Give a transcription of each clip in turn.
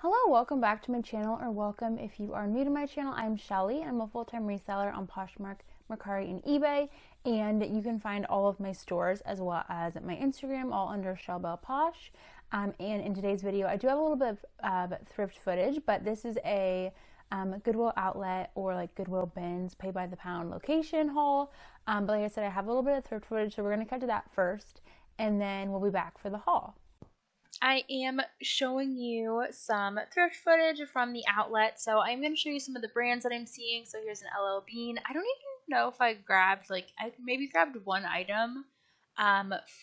Hello, welcome back to my channel, or welcome if you are new to my channel. I'm Shelly. I'm a full-time reseller on Poshmark, Mercari, and eBay, and you can find all of my stores as well as my Instagram all under Shellbell Posh. And in today's video, I do have a little bit of thrift footage, but this is a Goodwill outlet or like Goodwill bins, pay by the pound location haul. But like I said, I have a little bit of thrift footage, so we're going to cut to that first, and then we'll be back for the haul. I am showing you some thrift footage from the outlet. So I'm going to show you some of the brands that I'm seeing. So here's an LL Bean. I don't even know if I grabbed, I maybe grabbed one item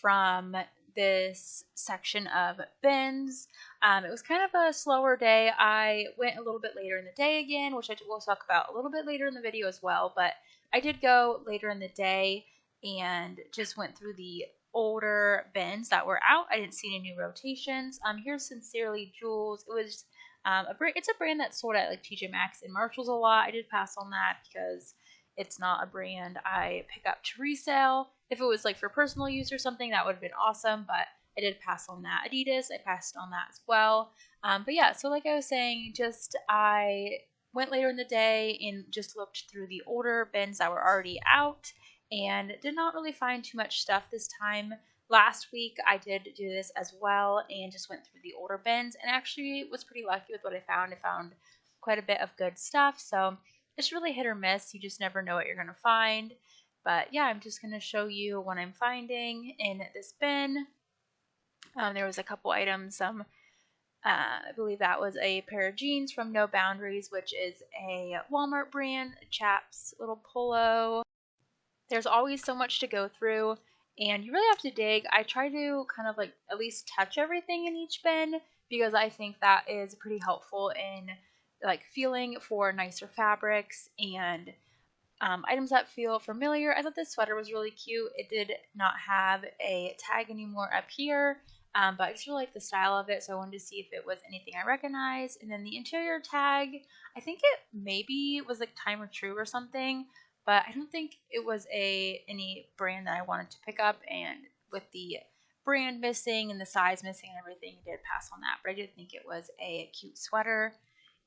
from this section of bins. It was kind of a slower day. I went a little bit later in the day again, which I will talk about a little bit later in the video as well. But I did go later in the day and just went through the older bins that were out. I didn't see any new rotations. Here's Sincerely Jules. It was it's a brand that's sold at like TJ Maxx and Marshalls a lot. I did pass on that because it's not a brand I pick up to resell. If it was like for personal use or something, that would have been awesome, but I did pass on that. Adidas, I passed on that as well. But yeah, so like I was saying, I went later in the day and just looked through the older bins that were already out and did not really find too much stuff this time. Last week I did do this as well and just went through the older bins and actually was pretty lucky with what I found. I found quite a bit of good stuff, so it's really hit or miss. You just never know what you're going to find. But yeah, I'm just going to show you what I'm finding in this bin. There was a couple items. I believe that was a pair of jeans from No Boundaries, which is a Walmart brand, a chap's little polo. There's always so much to go through, and you really have to dig. I try to kind of like at least touch everything in each bin because I think that is pretty helpful in like feeling for nicer fabrics and items that feel familiar. I thought this sweater was really cute. It did not have a tag anymore up here, but I just really like the style of it, so I wanted to see if it was anything I recognize. And then the interior tag, I think it maybe was like Time or True or something, but I don't think it was any brand that I wanted to pick up, and with the brand missing and the size missing and everything, I did pass on that, but I did think it was a cute sweater.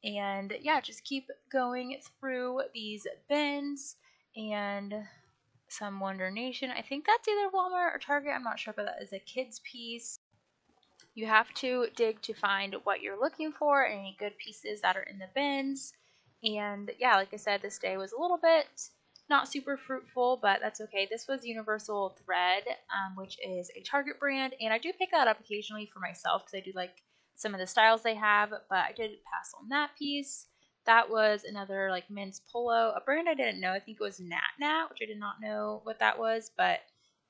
And yeah, just keep going through these bins and some Wonder Nation. I think that's either Walmart or Target, I'm not sure, but that is a kids piece. You have to dig to find what you're looking for, any good pieces that are in the bins. And yeah, like I said, this day was a little bit not super fruitful, but that's okay. This was Universal Thread, which is a Target brand, and I do pick that up occasionally for myself because I do like some of the styles they have, but I did pass on that piece. That was another like men's polo, a brand I didn't know. I think it was Nat Nat, which I did not know what that was, but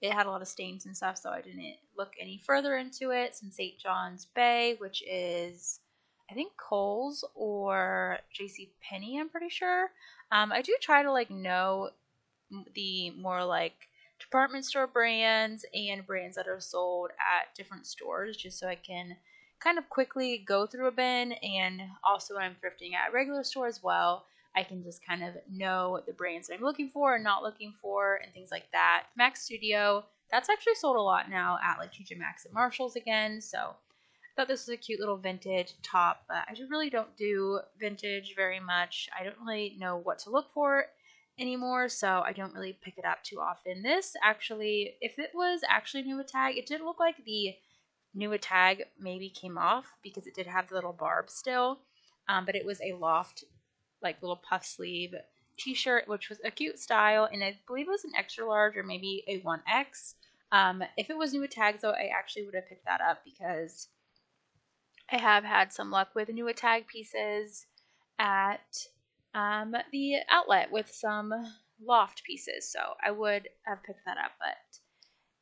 it had a lot of stains and stuff, so I didn't look any further into it. Some St. John's Bay, which is I think Kohl's or J.C. Penney, I'm pretty sure. I do try to like know the more like department store brands and brands that are sold at different stores, just so I can kind of quickly go through a bin, and also when I'm thrifting at a regular store as well, I can just kind of know the brands that I'm looking for and not looking for and things like that. Max Studio, that's actually sold a lot now at like TJ Maxx and Marshalls again, so thought this was a cute little vintage top, but I really don't do vintage very much. I don't really know what to look for anymore, so I don't really pick it up too often. This actually, if it was actually new with tag, it did look like the new with tag maybe came off because it did have the little barb still, but it was a loft, like little puff sleeve t-shirt, which was a cute style, and I believe it was an extra large or maybe a 1X. If it was new with tags though, I actually would have picked that up because I have had some luck with new tag pieces at the outlet with some loft pieces, so I would have picked that up, but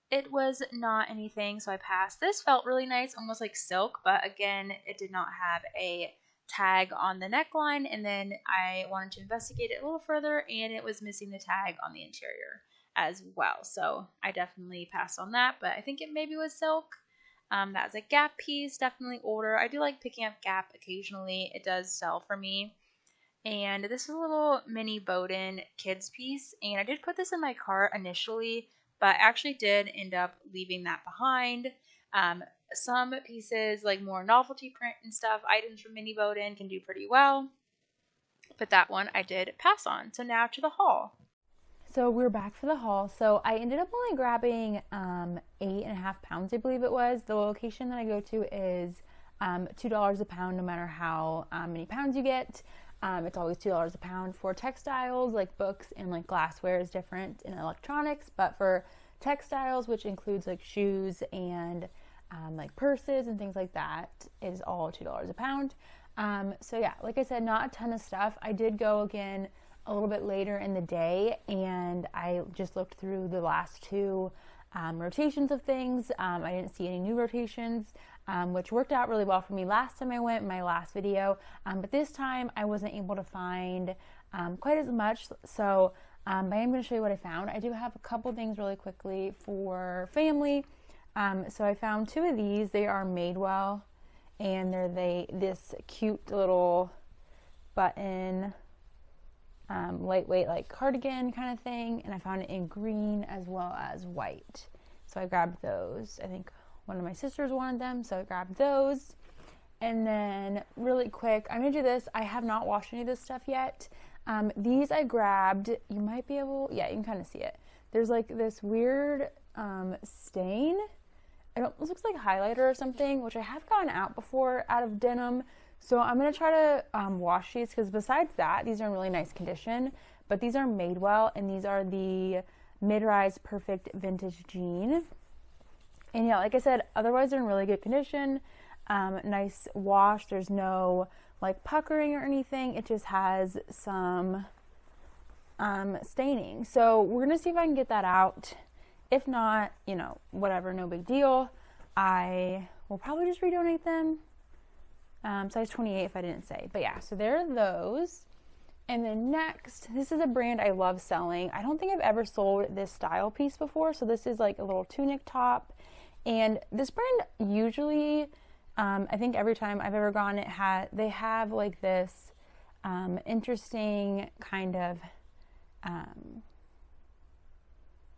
it was not anything, so I passed. This felt really nice, almost like silk, but again, it did not have a tag on the neckline, and then I wanted to investigate it a little further, and it was missing the tag on the interior as well, so I definitely passed on that, but I think it maybe was silk. That's a Gap piece, definitely older. I do like picking up Gap occasionally. It does sell for me. And this is a little mini Bowden kids piece, and I did put this in my cart initially, but I actually did end up leaving that behind. Some pieces, like more novelty print and stuff, items from Mini Bowden can do pretty well. But that one I did pass on. So now to the haul. So we're back for the haul. So I ended up only grabbing 8.5 pounds, I believe it was. The location that I go to is $2 a pound no matter how many pounds you get. It's always $2 a pound. For textiles, like books and like glassware is different, in electronics, but for textiles, which includes like shoes and like purses and things like that, it is all $2 a pound. So yeah, like I said, not a ton of stuff. I did go again a little bit later in the day, and I just looked through the last two rotations of things. I didn't see any new rotations, which worked out really well for me last time I went in my last video. But this time I wasn't able to find quite as much. So I am going to show you what I found. I do have a couple things really quickly for family. So I found two of these. They are Madewell, and they're this cute little button, lightweight like cardigan kind of thing, and I found it in green as well as white. So I grabbed those. I think one of my sisters wanted them, so I grabbed those. And then really quick, I'm gonna do this. I have not washed any of this stuff yet. These I grabbed. You might be able, yeah, you can kind of see it. There's like this weird stain. It looks like highlighter or something, which I have gotten out before out of denim. So I'm going to try to wash these, because besides that, these are in really nice condition. But these are Madewell, and these are the mid-rise perfect vintage jean. And yeah, like I said, otherwise they're in really good condition. Nice wash. There's no like puckering or anything. It just has some staining. So we're going to see if I can get that out. If not, you know, whatever, no big deal. I will probably just redonate them. Size 28 if I didn't say. But yeah, so there are those. And then next, this is a brand I love selling. I don't think I've ever sold this style piece before. So this is like a little tunic top. And this brand usually, I think every time I've ever gone, they have like this interesting kind of,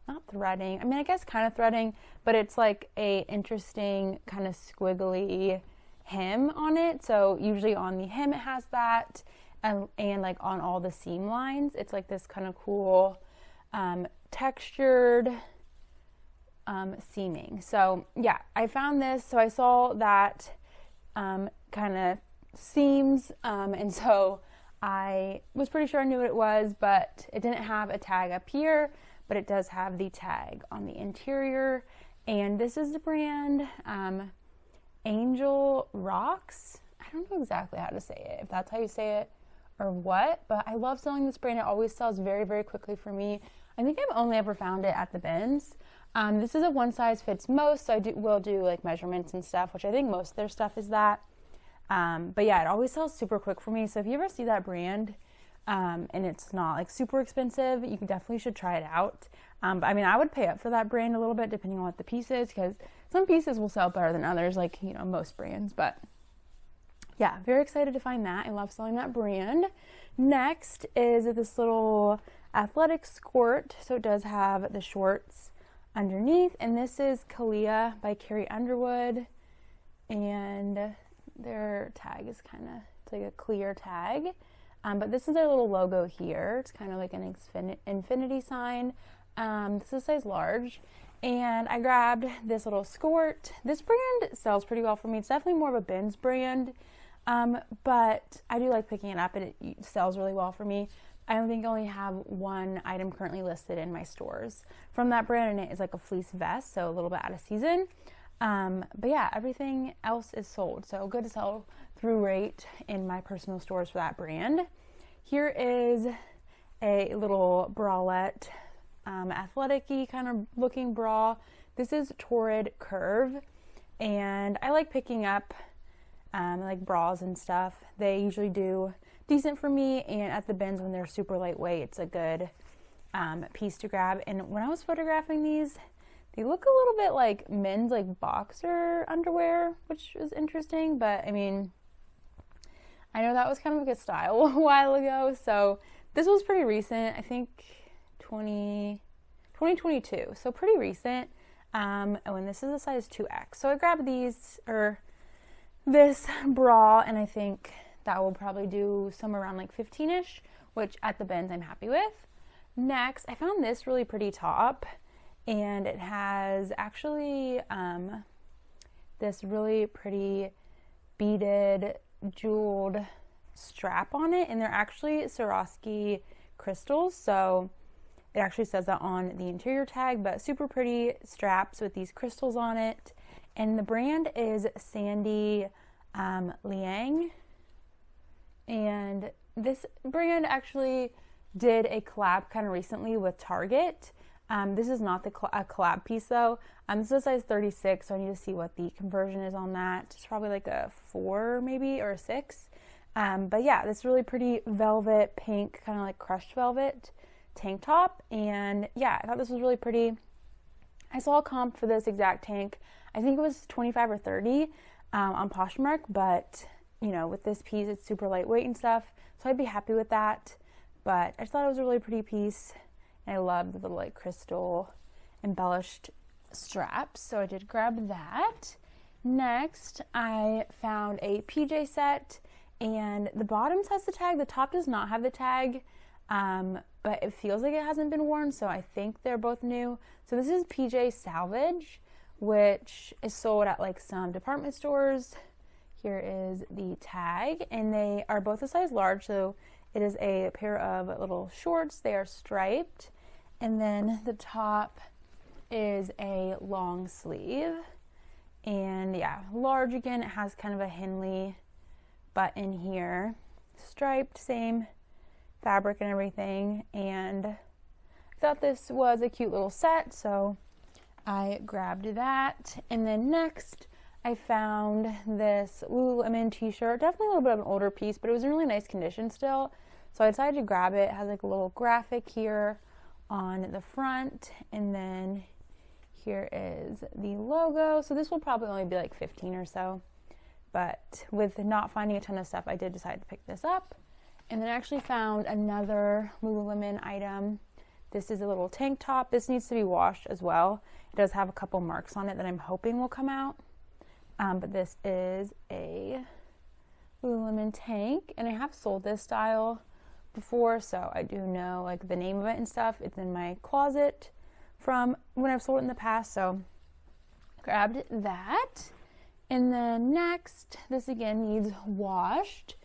not threading. I mean, I guess kind of threading, but it's like a interesting kind of squiggly hem on it. So usually on the hem it has that, and like on all the seam lines, it's like this kind of cool textured seaming. So yeah, I found this. So I saw that kind of seams, and so I was pretty sure I knew what it was, but it didn't have a tag up here. But it does have the tag on the interior. And this is the brand Angel Rocks. I don't know exactly how to say it, if that's how you say it or what, but I love selling this brand. It always sells very, very quickly for me. I think I've only ever found it at the bins. This is a one size fits most, so will do like measurements and stuff, which I think most of their stuff is that. But yeah, it always sells super quick for me. So if you ever see that brand, and it's not like super expensive, you definitely should try it out. But I mean, I would pay up for that brand a little bit depending on what the piece is, because some pieces will sell better than others, like, you know, most brands. But yeah, very excited to find that. I love selling that brand. Next is this little athletic skirt. So it does have the shorts underneath, and this is Kalia by Carrie Underwood, and their tag is it's like a clear tag. But this is their little logo here. It's kind of like an infinity sign. This is size large. And I grabbed this little skirt. This brand sells pretty well for me. It's definitely more of a bins brand. But I do like picking it up, and it sells really well for me. I don't think I only have one item currently listed in my stores from that brand, and it is like a fleece vest, so a little bit out of season. But yeah, everything else is sold. So good to sell through rate in my personal stores for that brand. Here is a little bralette, athletic-y kind of looking bra. This is Torrid Curve, and I like picking up like bras and stuff. They usually do decent for me, and at the bins when they're super lightweight, it's a good piece to grab. And when I was photographing these, they look a little bit like men's like boxer underwear, which is interesting, but I mean, I know that was kind of like a style a while ago, so this was pretty recent, I think 2022, so pretty recent. and this is a size 2X. So I grabbed these, or this bra, and I think that will probably do somewhere around like 15-ish, which at the bins I'm happy with. Next, I found this really pretty top, and it has actually this really pretty beaded, jeweled strap on it, and they're actually Swarovski crystals, so it actually says that on the interior tag, but super pretty straps with these crystals on it. And the brand is Sandy Liang, and this brand actually did a collab kind of recently with Target. This is not a collab piece though. This is a size 36, so I need to see what the conversion is on that. It's probably like a 4 maybe, or a 6. But yeah, this really pretty velvet pink, kind of like crushed velvet tank top. And yeah, I thought this was really pretty. I saw a comp for this exact tank. I think it was 25 or 30 on Poshmark, but you know, with this piece, it's super lightweight and stuff, so I'd be happy with that. But I just thought it was a really pretty piece, and I love the little like crystal embellished straps, so I did grab that. Next, I found a PJ set, and the bottoms has the tag, the top does not have the tag, but it feels like it hasn't been worn, so I think they're both new. So this is PJ Salvage, which is sold at like some department stores. Here is the tag, and they are both a size large, so it is a pair of little shorts. They are striped, and then the top is a long sleeve, and yeah, large again. It has kind of a Henley button here, striped, same fabric and everything, and I thought this was a cute little set, so I grabbed that. And then next, I found this Lululemon t-shirt, definitely a little bit of an older piece, but it was in really nice condition still, so I decided to grab it. It has like a little graphic here on the front, and then here is the logo. So this will probably only be like 15 or so, but with not finding a ton of stuff, I did decide to pick this up. And then I actually found another Lululemon item. This is a little tank top. This needs to be washed as well. It does have a couple marks on it that I'm hoping will come out. But this is a Lululemon tank, and I have sold this style before, so I do know like the name of it and stuff. It's in my closet from when I've sold it in the past, so grabbed that. And then next, this again needs washed,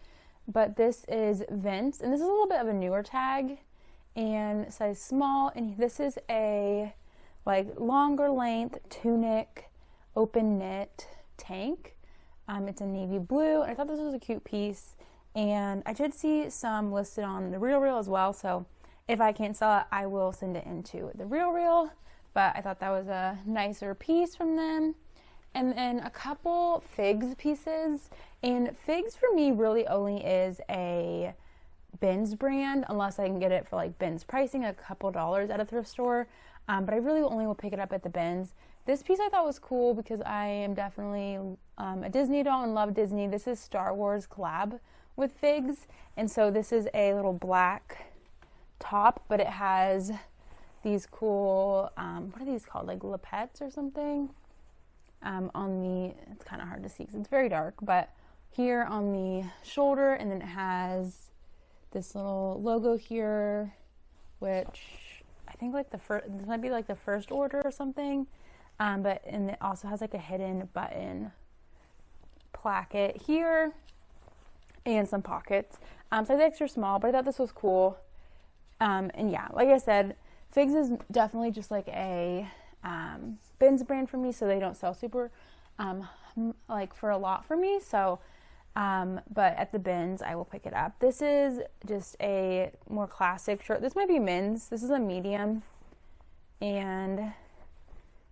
but this is Vince, and this is a little bit of a newer tag and size small, and this is a like longer length tunic open knit tank. It's a navy blue, and I thought this was a cute piece, and I did see some listed on the RealReal as well, so if I can't sell it, I will send it into the RealReal, but I thought that was a nicer piece from them. And then a couple Figs pieces, and Figs for me really only is a bins brand unless I can get it for like bins pricing, a couple dollars at a thrift store, but I really only will pick it up at the bins. This piece I thought was cool because I am definitely a Disney doll and love Disney. This is Star Wars collab with Figs, and so this is a little black top, but it has these cool, what are these called, like lapettes or something? On the, it's kind of hard to see because it's very dark, but here on the shoulder, and then it has this little logo here, which I think like the first, this might be like the first order or something, and it also has like a hidden button placket here and some pockets. So it's extra small, but I thought this was cool. And yeah, like I said, Figs is definitely just like a bins brand for me, so they don't sell super like for a lot for me, so but at the bins I will pick it up. This is just a more classic shirt. This might be men's. This is a medium and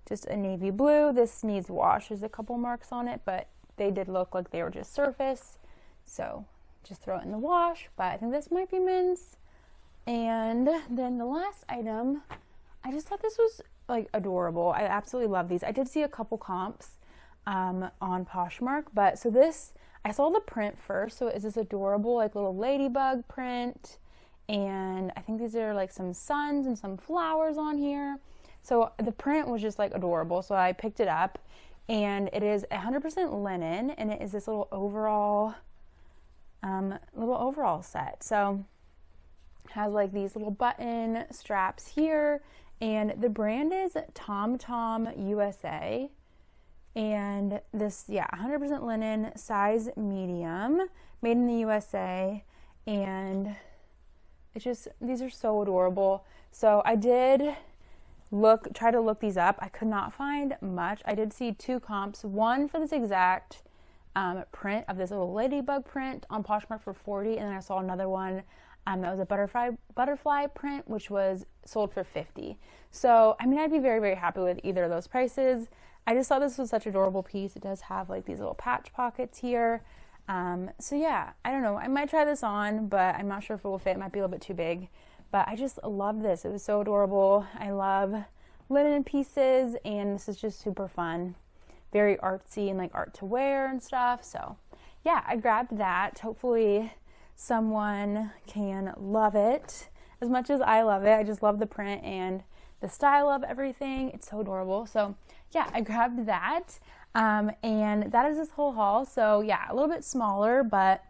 just a navy blue. This needs wash. There's a couple marks on it, but they did look like they were just surface, so just throw it in the wash. But I think this might be men's. And then the last item, I just thought this was like adorable. I absolutely love these. I did see a couple comps on Poshmark, but so this, I saw the print first, so it's this adorable like little ladybug print, and I think these are like some suns and some flowers on here. So the print was just like adorable. So I picked it up, and it is 100% linen, and it is this little overall set. So it has like these little button straps here, and the brand is Tom Tom USA. And this, yeah, 100% linen, size medium, made in the USA. And it's just, these are so adorable. So I did try to look these up. I could not find much. I did see 2 comps, one for this exact print of this little ladybug print on Poshmark for $40, and then I saw another one that was a butterfly print, which was sold for $50. So, I mean, I'd be very, very happy with either of those prices. I just thought this was such an adorable piece. It does have like these little patch pockets here. So yeah, I don't know. I might try this on, but I'm not sure if it will fit. It might be a little bit too big. But I just love this. It was so adorable. I love linen pieces, and this is just super fun. Very artsy and like art to wear and stuff. So yeah, I grabbed that. Hopefully someone can love it as much as I love it. I just love the print and the style of everything. It's so adorable. So yeah, I grabbed that. And that is this whole haul. So yeah, a little bit smaller, but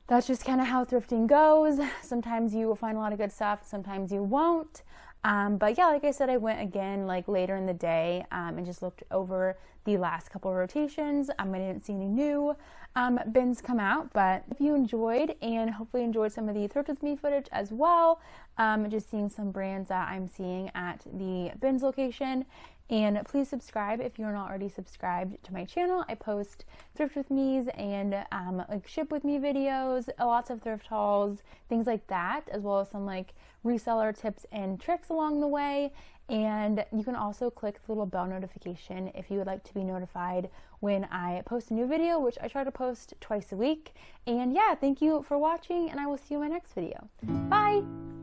that's just kind of how thrifting goes. Sometimes you will find a lot of good stuff, sometimes you won't. But yeah, like I said, I went again like later in the day and just looked over the last couple of rotations. I didn't see any new bins come out, but if you enjoyed and hopefully enjoyed some of the Thrift With Me footage as well, just seeing some brands that I'm seeing at the bins location. And please subscribe if you're not already subscribed to my channel. I post Thrift With Me's and like ship with me videos, lots of thrift hauls, things like that, as well as some like reseller tips and tricks along the way. And you can also click the little bell notification if you would like to be notified when I post a new video, which I try to post twice a week. And yeah, thank you for watching, and I will see you in my next video. Bye!